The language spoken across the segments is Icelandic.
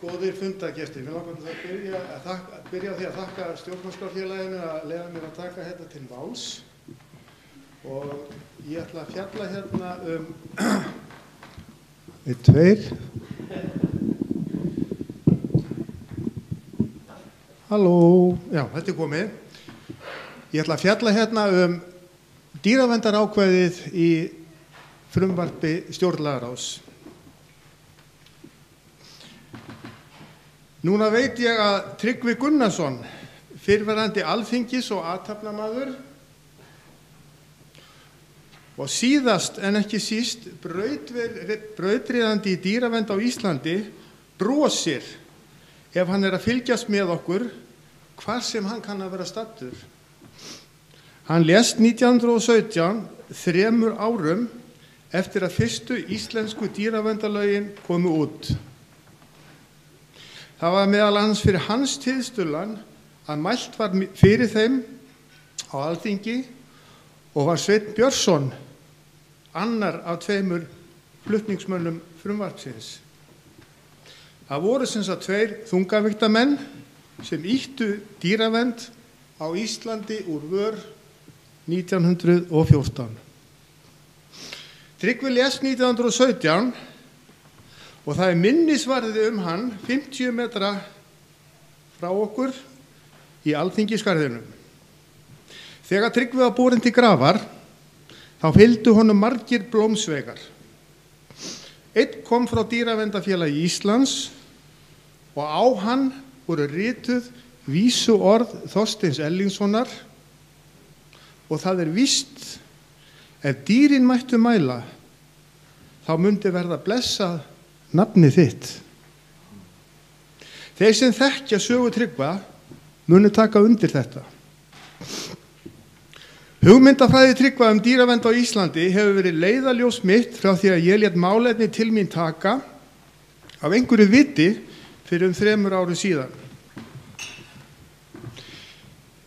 Góðir fundargestir, mér langar að byrja á því að þakka stjórnarskrárfélaginu að leyfa mér að taka hérna til máls og ég ætla að fjalla hérna einn, tveir. Halló, já, þetta er komið. Ég ætla að fjalla hérna dýraverndarákvæðið í frumvarpi stjórnlagaráðs. Núna veit ég að Tryggvi Gunnarsson, fyrrverandi alþingis og athafnamaður og síðast en ekki síst brautryðjandi í dýravernd á Íslandi, brosir ef hann er að fylgjast með okkur hvar sem hann kann að vera staddur. Hann lést 1917, 3 árum eftir að fyrstu íslensku dýraverndarlögin komu út. Það var meðal annars fyrir hans tilstuðlan að mælt var fyrir þeim á Alþingi og var Sveinn Björnsson annar af 2 flutningsmönnum frumvarpsins. Það voru sem sagt 2 þungavíktamenn sem ýttu dýravernd á Íslandi úr vör 1914. Tryggvi lést 1917 og það er minnisvarði hann 50 metra frá okkur í Alþingisgarðinum. Þegar Tryggvi var borinn til grafar, þá fylgdu honum margir blómsveigar. Einn kom frá Dýraverndarfélagi Íslands og á hann voru rituð vísuorð Þorsteins Erlingssonar og það er víst, ef dýrin mættu mæla, þá mundi verða blessað nafni þitt. Þeir sem þekkja sögu Tryggva munu taka undir þetta. Hugmyndafræði Tryggva dýravernd á Íslandi hefur verið leiðarljós mitt frá því að ég lét málefni til mín taka af einhverju viti fyrir 3 árum síðan.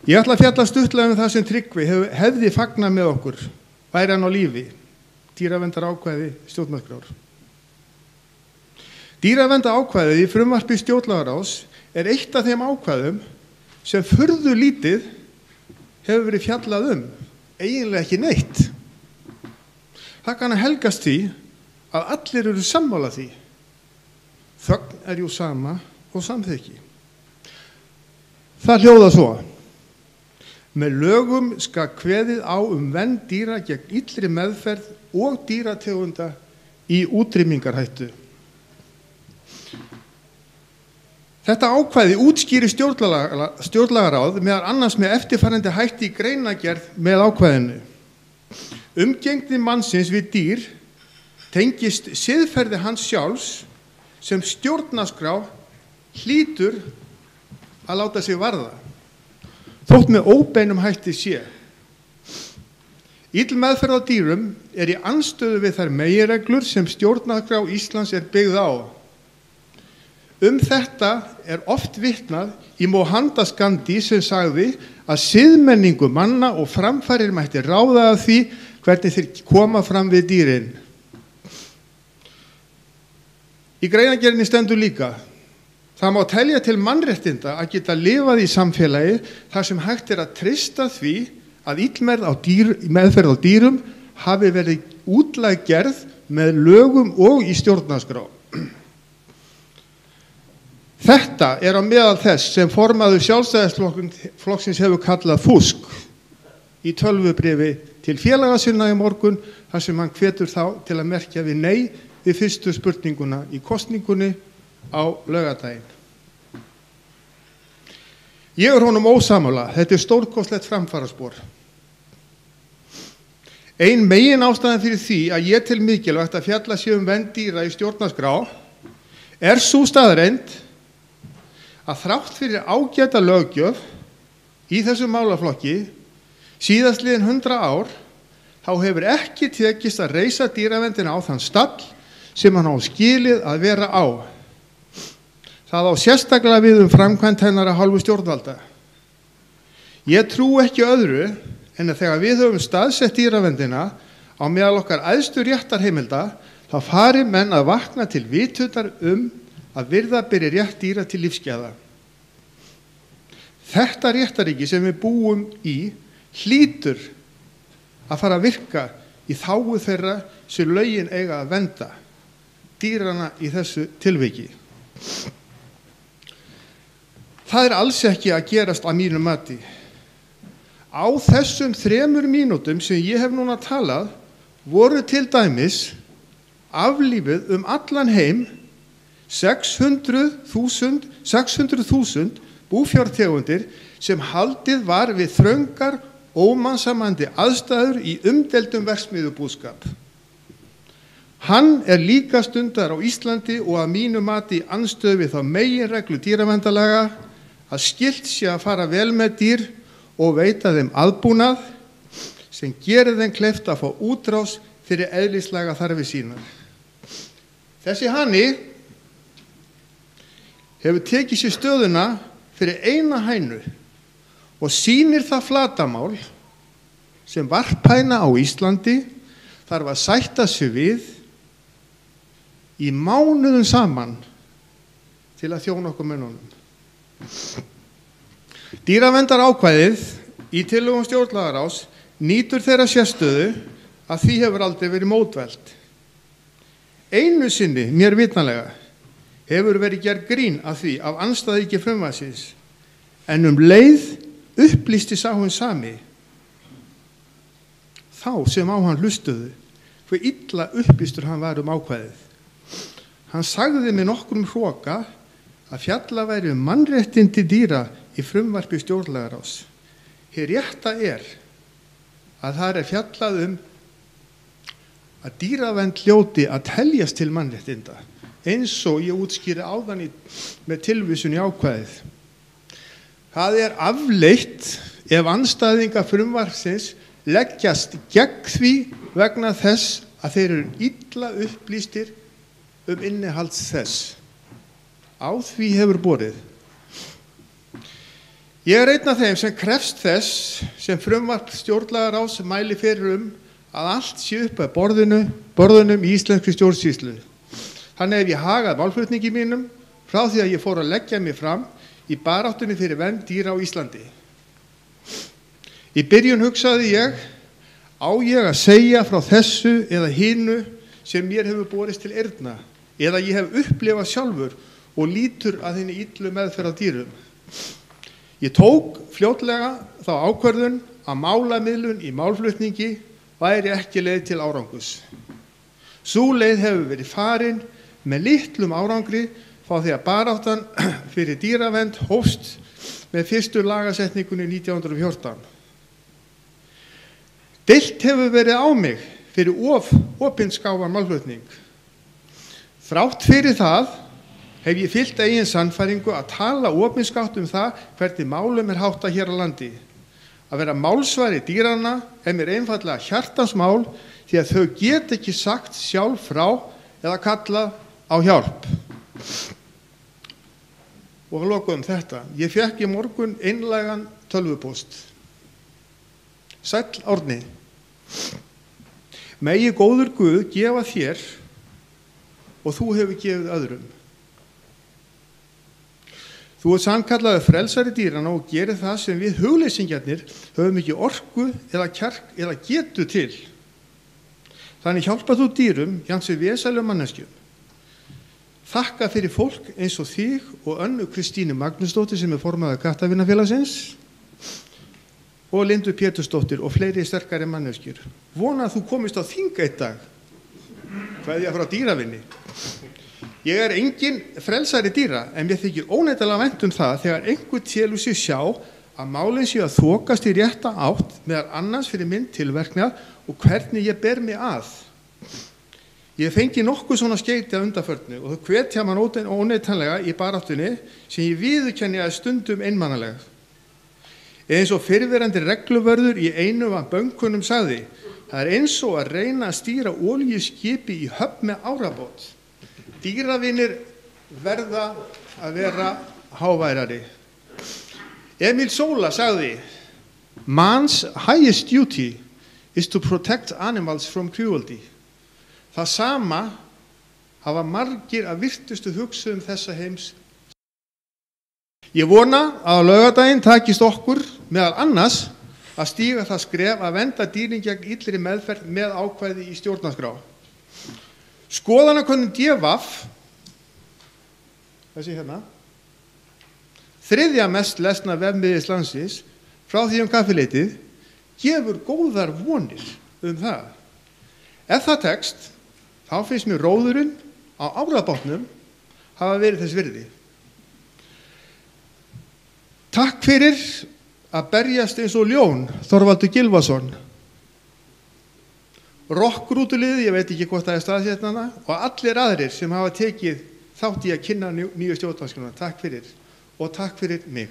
Ég ætla að fjalla stuttlega það sem Tryggvi hefði fagnað með okkur, væri hann á lífi, dýraverndarákvæði stjórnarskrár. Dýraverndarákvæðið í frumvarpi stjórnlagaráðs er eitt af þeim ákvæðum sem furðu lítið hefur verið fjallað eiginlega ekki neitt. Það kann að helgast því að allir eru sammála því. Þögn er jú sama og samþykki. Það hljóðar svo: með lögum skal kveðið á vernd dýra gegn illri meðferð og dýrategunda í útrýmingarhættu. Þetta ákvæði útskýrir stjórnlagaráð meðal annars með eftirfarandi hætti í greinargerð með ákvæðinu. Umgengni mannsins við dýr tengist siðferði hans sjálfs sem stjórnarskrá hlýtur að láta sig varða, þótt með óbeinum hætti sé. Ill meðferð á dýrum er í andstöðu við þær meginreglur sem stjórnarskrá Íslands er byggð á. Þetta er oft vitnað í Mohandas Gandhi sem sagði að siðmenningu manna og framfarir mætti ráða af því hvernig þeir koma fram við dýrin. Í greinargerðinni stendur líka: það má telja til mannréttinda að geta lifað í samfélagi þar sem hægt er að treysta því að meðferð á dýrum hafi verið útlæg gerð með lögum og í stjórnarskrá. Þetta er á meðal þess sem formaður Sjálfstæðisflokksins hefur kallað fúsk í tölvubréfi til félaga sinna í morgun, þar sem hann hvetur þá til að merkja við nei við fyrstu spurninguna í kosningunni á laugardaginn. Ég er honum ósammála, þetta er stórkostlegt framfaraspor. Ein megin ástæðan fyrir því að ég tel mikilvægt að fjalla sé vernd dýra í stjórnarskrá er sú staðreynd að þrátt fyrir ágæta löggjöf í þessum málaflokki síðastliðin 100 ár, þá hefur ekki tekist að reisa dýraverndina á þann stall sem hann á skilið að vera á. Það á sérstaklega við framkvæmd hennar af hálfu stjórnvalda. Ég trúi ekki öðru en að þegar við höfum staðsett dýraverndina á meðal okkar æðstu réttarheimilda, þá fari menn að vakna til vitundar að virða beri rétt dýra til lífsgæða. Þetta réttaríki sem við búum í hlýtur að fara að virka í þágu þeirra sem lögin eiga að vernda, dýrana í þessu tilviki. Það alls ekki að gerast að mínu mati. Á þessum 3 mínútum sem ég hef núna talað voru til dæmis aflífuð allan heim 600.000 búfjártegundir sem haldið var við þröngar, ómannsamandi aðstæður í umdeildum verksmiðjubúskap. Hann líka stundar á Íslandi og að mínu mati í andstöðu við þá meginreglu dýraverndarlaga að skylt sé að fara vel með dýr og veita þeim aðbúnað sem gerir þeim kleift að fá útrás fyrir eðlislæga þarfir sínar. Þessi hani hefur tekið sér stöðuna fyrir eina hænu og sýnir það flatamál sem varphæna á Íslandi þarf að sætta sig við í mánuðum saman til að þjóna okkur mönnunum. Dýraverndarákvæðið í tillögum stjórnlagaráðs nýtur þeirra sérstöðu að því hefur aldrei verið mótvælt. Einu sinni, mér vitanlega, hefur verið gerð grín af því af andstæðingi frumvarpsins, en leið upplýsti sá hinn sami, þá sem á hann hlustuðu, hve illa upplýstur hann var ákvæðið. Hann sagði með nokkrum hroka að fjalla væri mannréttindi dýra í frumvarpi stjórnlagaráðs. Hið rétta að það fjallað að dýravernd hljóti að teljast til mannréttinda, eins og ég útskýri áðan með tilvísun í ákvæðið. Það afleitt ef andstæðingar frumvarpsins leggjast gegn því vegna þess að þeir eru illa upplýstir innihald þess. Á því hefur borið. Ég einn af þeim sem krefst þess sem frumvarp stjórnlagaráðs mæli fyrir að allt sé upp að borðunum í íslenskri stjórnsýslu. Þannig hef ég hagað málflutningi mínum frá því að ég fór að leggja mig fram í baráttunni fyrir vernd dýra á Íslandi. Í byrjun hugsaði ég, á ég að segja frá þessu eða hinu sem mér hefur borist til eyrna, eða ég hef upplifað sjálfur og lítur að henni illu meðferð á dýrum. Ég tók fljótlega þá ákvörðun að málamiðlun í málflutningi væri ekki leið til árangus. Sú leið hefur verið farin með litlum árangri frá því að baráttan fyrir dýravernd hófst með fyrstu lagasetningunni 1914. Deilt hefur verið á mig fyrir opinskáan málflutning. Þrátt fyrir það hef ég fylgt eigin sannfæringu að tala opinskátt það hvernig málum háttað hér á landi. Að vera málsvari dýranna mér einfaldlega hjartansmál því að þau get ekki sagt sjálf frá eða kallað á hjálp. Og að lokum þetta. Ég fékk í morgun einlægan tölvupóst. Sæll Árni. Megi góður Guð gefa þér og þú hefur gefið öðrum. Þú sannkallaður frelsari dýranna og gerir það sem við hugleysingjarnir höfum ekki orku eða kjark eða getu til. Þannig hjálpar þú dýrum jafnt sem vesælum manneskjum. Þakka fyrir fólk eins og þig og Önnu Kristínu Magnúsdóttir sem formaður Kattavinafélagsins og Lindu Pétursdóttir og fleiri sterkari manneskjur. Vona að þú komist á þing einn dag. Kveðja frá dýravinni. Ég engin frelsari dýra en mér þykir óneitanlega vænt það þegar einhver telur sig sjá að málin séu að þokast í rétta átt meðal annars fyrir minn tilverknað og hvernig ég ber mig að. Ég fengi nokkuð svona skeyti að undanförnu og þau hvetja mann óneitanlega í baráttunni sem ég viðurkenni að stundum einmanalega. Eins og fyrrverandi regluvörður í einu af bönkunum sagði, það eins og að reyna að stýra olíuskipi í höfn með árabát. Dýravinir verða að vera háværari. Emil Zola sagði, man's highest duty is to protect animals from cruelty. Það sama hafa margir að virtustu hugsuðum þessa heims. Ég vona að á laugardaginn takist okkur meðal annars að stíga það skref að vernda dýrin gegn illri meðferð með ákvæði í stjórnarskrá. Skoðanakönnun DVAF, þessi hérna, 3. mest lesna vefmiðils landsins frá því kaffileytið, gefur góðar vonir það. Ef það tekst, þá finnst mér róðurinn á árabátnum hafa verið þess virði. Takk fyrir að berjast eins og ljón, Þorvaldur Gylfason. Rokkrútuliðið, ég veit ekki hvort það staðsett hérna, og allir aðrir sem hafa tekið þátt í að kynna nýju stjórnarskrána. Takk fyrir og takk fyrir mig.